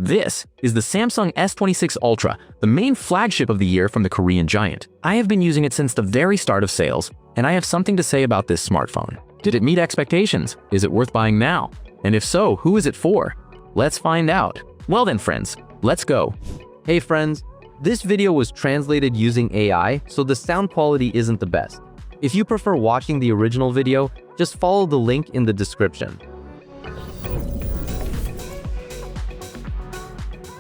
This is the Samsung S26 Ultra, the main flagship of the year from the Korean giant. I have been using it since the very start of sales, and I have something to say about this smartphone. Did it meet expectations? Is it worth buying now? And if so, who is it for? Let's find out. Well then friends, let's go. Hey friends, this video was translated using AI, so the sound quality isn't the best. If you prefer watching the original video, just follow the link in the description.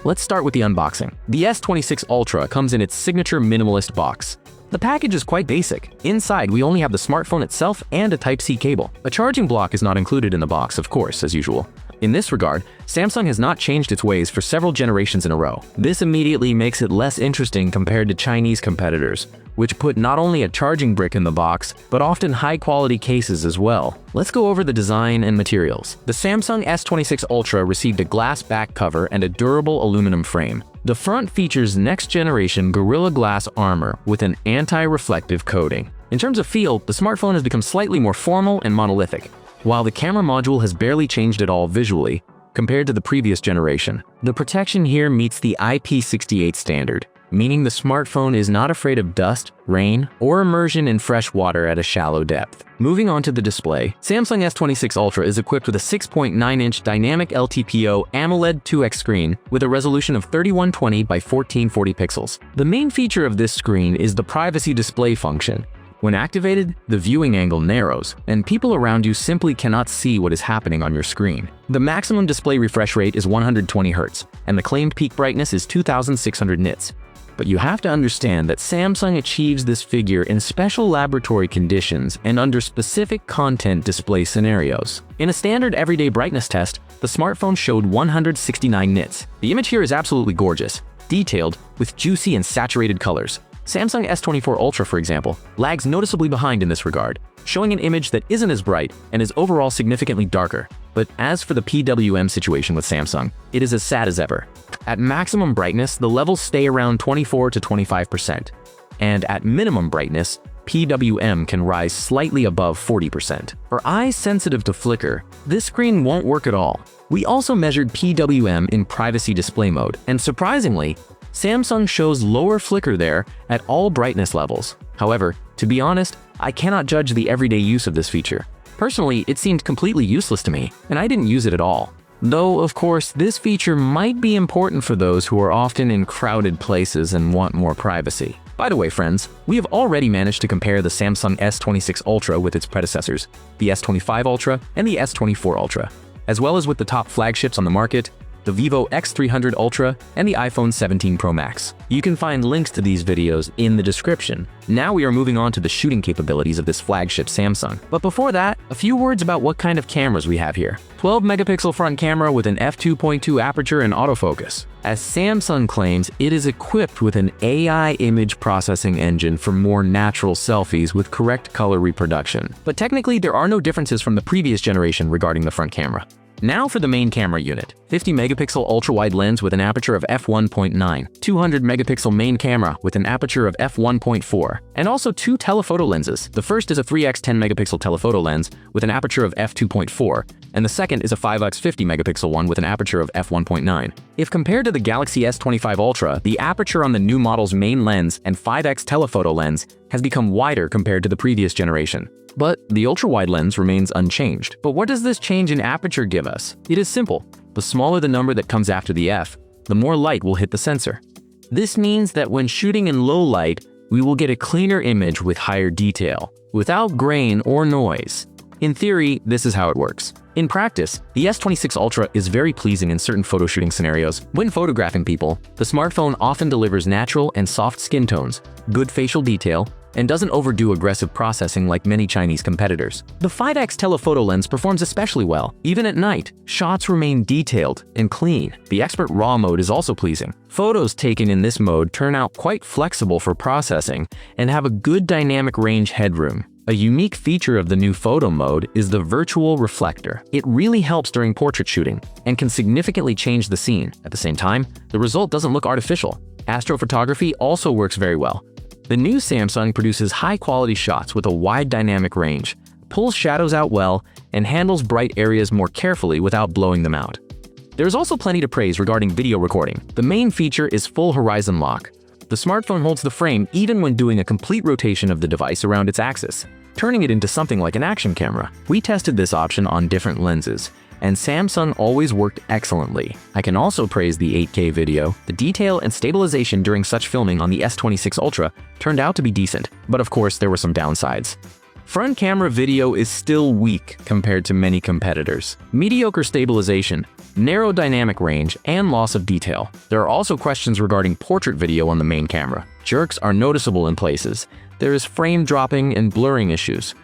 Let's start with the unboxing. The S26 Ultra comes in its signature minimalist box. The package is quite basic. Inside, we only have the smartphone itself and a Type-C cable. A charging block is not included in the box, of course, as usual. In this regard, Samsung has not changed its ways for several generations in a row. This immediately makes it less interesting compared to Chinese competitors, which put not only a charging brick in the box, but often high-quality cases as well. Let's go over the design and materials. The Samsung S26 Ultra received a glass back cover and a durable aluminum frame. The front features next-generation Gorilla Glass armor with an anti-reflective coating. In terms of feel, the smartphone has become slightly more formal and monolithic, while the camera module has barely changed at all visually compared to the previous generation. The protection here meets the IP68 standard, meaning the smartphone is not afraid of dust, rain, or immersion in fresh water at a shallow depth. Moving on to the display, Samsung S26 Ultra is equipped with a 6.9-inch dynamic LTPO AMOLED 2X screen with a resolution of 3120 by 1440 pixels. The main feature of this screen is the privacy display function. When activated, the viewing angle narrows, and people around you simply cannot see what is happening on your screen. The maximum display refresh rate is 120 Hz, and the claimed peak brightness is 2600 nits. But you have to understand that Samsung achieves this figure in special laboratory conditions and under specific content display scenarios. In a standard everyday brightness test, the smartphone showed 169 nits. The image here is absolutely gorgeous, detailed, with juicy and saturated colors. Samsung S24 Ultra, for example, lags noticeably behind in this regard, showing an image that isn't as bright and is overall significantly darker. But as for the PWM situation with Samsung, it is as sad as ever. At maximum brightness, the levels stay around 24 to 25%, and at minimum brightness, PWM can rise slightly above 40%. For eyes sensitive to flicker, this screen won't work at all. We also measured PWM in privacy display mode, and surprisingly, Samsung shows lower flicker there at all brightness levels. However, to be honest, I cannot judge the everyday use of this feature. Personally, it seemed completely useless to me, and I didn't use it at all. Though, of course, this feature might be important for those who are often in crowded places and want more privacy. By the way, friends, we have already managed to compare the Samsung S26 Ultra with its predecessors, the S25 Ultra and the S24 Ultra, as well as with the top flagships on the market, the Vivo X300 Ultra, and the iPhone 17 Pro Max. You can find links to these videos in the description. Now we are moving on to the shooting capabilities of this flagship Samsung. But before that, a few words about what kind of cameras we have here. 12-megapixel front camera with an f2.2 aperture and autofocus. As Samsung claims, it is equipped with an AI image processing engine for more natural selfies with correct color reproduction. But technically, there are no differences from the previous generation regarding the front camera. Now for the main camera unit. 50-megapixel ultra-wide lens with an aperture of f1.9, 200-megapixel main camera with an aperture of f1.4, and also two telephoto lenses. The first is a 3x 10-megapixel telephoto lens with an aperture of f2.4, and the second is a 5x 50-megapixel one with an aperture of f1.9. If compared to the Galaxy S25 Ultra, the aperture on the new model's main lens and 5x telephoto lens has become wider compared to the previous generation. But the ultra-wide lens remains unchanged. But what does this change in aperture give us? It is simple. The smaller the number that comes after the f, the more light will hit the sensor. This means that when shooting in low light, we will get a cleaner image with higher detail, without grain or noise. In theory, this is how it works. In practice, the S26 Ultra is very pleasing in certain photo shooting scenarios. When photographing people, the smartphone often delivers natural and soft skin tones, good facial detail, and doesn't overdo aggressive processing like many Chinese competitors. The 5x telephoto lens performs especially well. Even at night, shots remain detailed and clean. The expert RAW mode is also pleasing. Photos taken in this mode turn out quite flexible for processing and have a good dynamic range headroom. A unique feature of the new photo mode is the virtual reflector. It really helps during portrait shooting and can significantly change the scene. At the same time, the result doesn't look artificial. Astrophotography also works very well. The new Samsung produces high-quality shots with a wide dynamic range, pulls shadows out well, and handles bright areas more carefully without blowing them out. There's also plenty to praise regarding video recording. The main feature is full horizon lock. The smartphone holds the frame even when doing a complete rotation of the device around its axis, turning it into something like an action camera. We tested this option on different lenses, and Samsung always worked excellently. I can also praise the 8K video. The detail and stabilization during such filming on the S26 Ultra turned out to be decent, but of course there were some downsides. Front camera video is still weak compared to many competitors. Mediocre stabilization, narrow dynamic range, and loss of detail. There are also questions regarding portrait video on the main camera. Jerks are noticeable in places. There is frame dropping and blurring issues.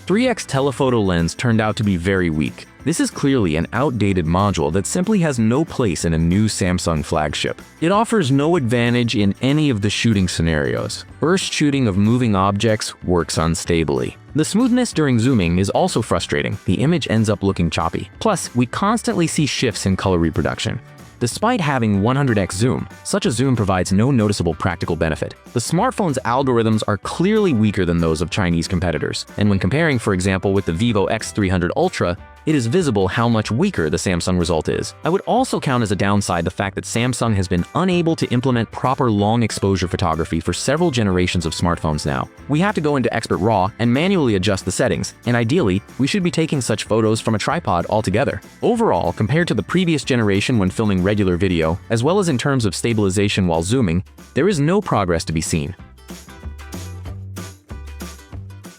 3x telephoto lens turned out to be very weak. This is clearly an outdated module that simply has no place in a new Samsung flagship. It offers no advantage in any of the shooting scenarios. Burst shooting of moving objects works unstably. The smoothness during zooming is also frustrating. The image ends up looking choppy. Plus, we constantly see shifts in color reproduction. Despite having 100x zoom, such a zoom provides no noticeable practical benefit. The smartphone's algorithms are clearly weaker than those of Chinese competitors, and when comparing, for example, with the Vivo X300 Ultra, it is visible how much weaker the Samsung result is. I would also count as a downside the fact that Samsung has been unable to implement proper long exposure photography for several generations of smartphones now. We have to go into Expert RAW and manually adjust the settings, and ideally, we should be taking such photos from a tripod altogether. Overall, compared to the previous generation when filming regular video, as well as in terms of stabilization while zooming, there is no progress to be seen.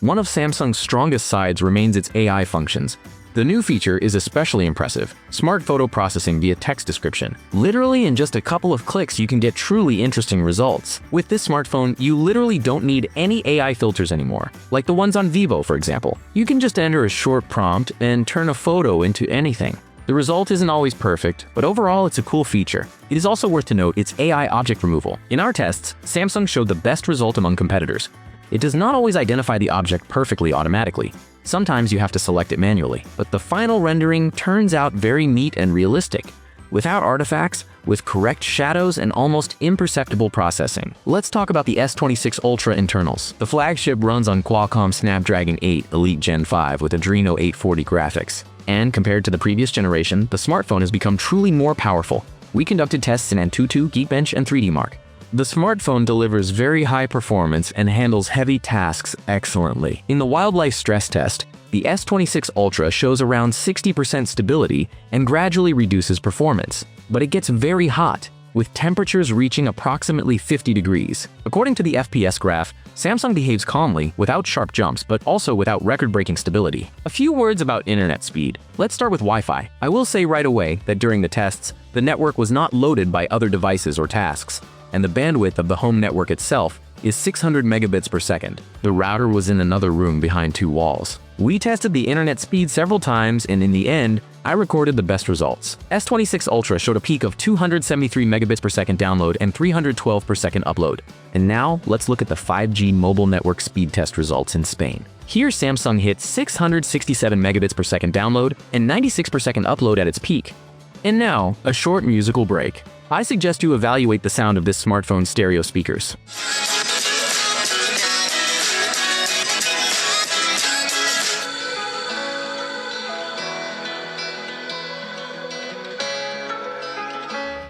One of Samsung's strongest sides remains its AI functions. The new feature is especially impressive: smart photo processing via text description. Literally in just a couple of clicks, you can get truly interesting results. With this smartphone, you literally don't need any AI filters anymore, like the ones on Vivo, for example. You can just enter a short prompt and turn a photo into anything. The result isn't always perfect, but overall it's a cool feature. It is also worth to note its AI object removal. In our tests, Samsung showed the best result among competitors. It does not always identify the object perfectly automatically. Sometimes you have to select it manually, but the final rendering turns out very neat and realistic, without artifacts, with correct shadows and almost imperceptible processing. Let's talk about the S26 Ultra internals. The flagship runs on Qualcomm Snapdragon 8 Elite Gen 5 with Adreno 840 graphics. And compared to the previous generation, the smartphone has become truly more powerful. We conducted tests in Antutu, Geekbench, and 3D Mark. The smartphone delivers very high performance and handles heavy tasks excellently. In the wildlife stress test, the S26 Ultra shows around 60% stability and gradually reduces performance. But it gets very hot, with temperatures reaching approximately 50 degrees. According to the FPS graph, Samsung behaves calmly, without sharp jumps, but also without record-breaking stability. A few words about internet speed. Let's start with Wi-Fi. I will say right away that during the tests, the network was not loaded by other devices or tasks, and the bandwidth of the home network itself is 600 megabits per second. The router was in another room behind two walls. We tested the internet speed several times, and in the end, I recorded the best results. S26 Ultra showed a peak of 273 megabits per second download and 312 per second upload. And now, let's look at the 5G mobile network speed test results in Spain. Here, Samsung hit 667 megabits per second download and 96 per second upload at its peak. And now, a short musical break. I suggest you evaluate the sound of this smartphone's stereo speakers.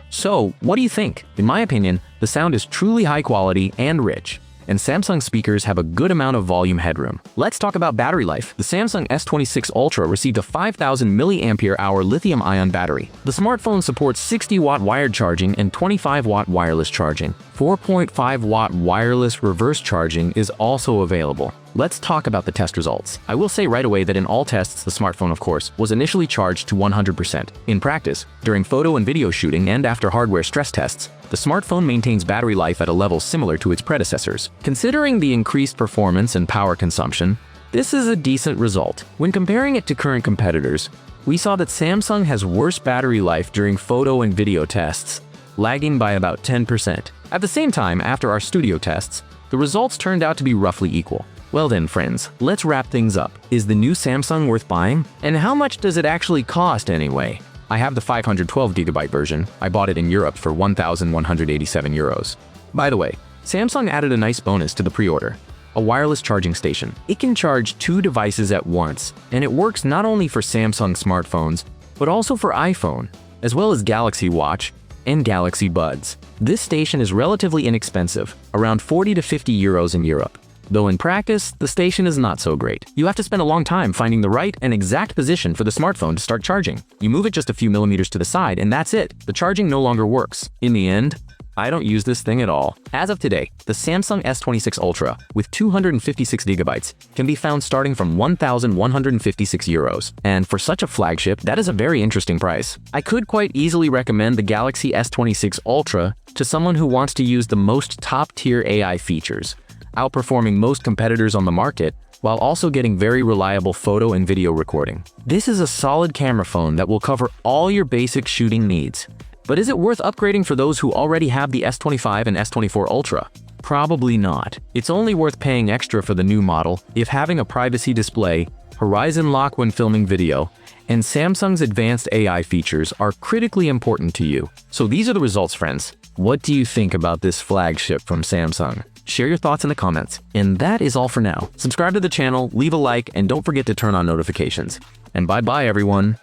So, what do you think? In my opinion, the sound is truly high quality and rich, and Samsung speakers have a good amount of volume headroom. Let's talk about battery life. The Samsung S26 Ultra received a 5,000 mAh lithium-ion battery. The smartphone supports 60-watt wired charging and 25-watt wireless charging. 4.5-watt wireless reverse charging is also available. Let's talk about the test results. I will say right away that in all tests, the smartphone, of course, was initially charged to 100%. In practice, during photo and video shooting and after hardware stress tests, the smartphone maintains battery life at a level similar to its predecessors. Considering the increased performance and power consumption, this is a decent result. When comparing it to current competitors, we saw that Samsung has worse battery life during photo and video tests, lagging by about 10%. At the same time, after our studio tests, the results turned out to be roughly equal. Well then, friends, let's wrap things up. Is the new Samsung worth buying? And how much does it actually cost anyway? I have the 512GB version. I bought it in Europe for 1,187 euros. By the way, Samsung added a nice bonus to the pre-order: a wireless charging station. It can charge two devices at once, and it works not only for Samsung smartphones, but also for iPhone, as well as Galaxy Watch and Galaxy Buds. This station is relatively inexpensive, around 40 to 50 euros in Europe. Though in practice, the station is not so great. You have to spend a long time finding the right and exact position for the smartphone to start charging. You move it just a few millimeters to the side and that's it. The charging no longer works. In the end, I don't use this thing at all. As of today, the Samsung S26 Ultra with 256 GB can be found starting from 1,156 euros. And for such a flagship, that is a very interesting price. I could quite easily recommend the Galaxy S26 Ultra to someone who wants to use the most top-tier AI features, outperforming most competitors on the market, while also getting very reliable photo and video recording. This is a solid camera phone that will cover all your basic shooting needs. But is it worth upgrading for those who already have the S25 and S24 Ultra? Probably not. It's only worth paying extra for the new model if having a privacy display, horizon lock when filming video, and Samsung's advanced AI features are critically important to you. So these are the results, friends. What do you think about this flagship from Samsung? Share your thoughts in the comments. And that is all for now. Subscribe to the channel, leave a like, and don't forget to turn on notifications. And bye-bye, everyone.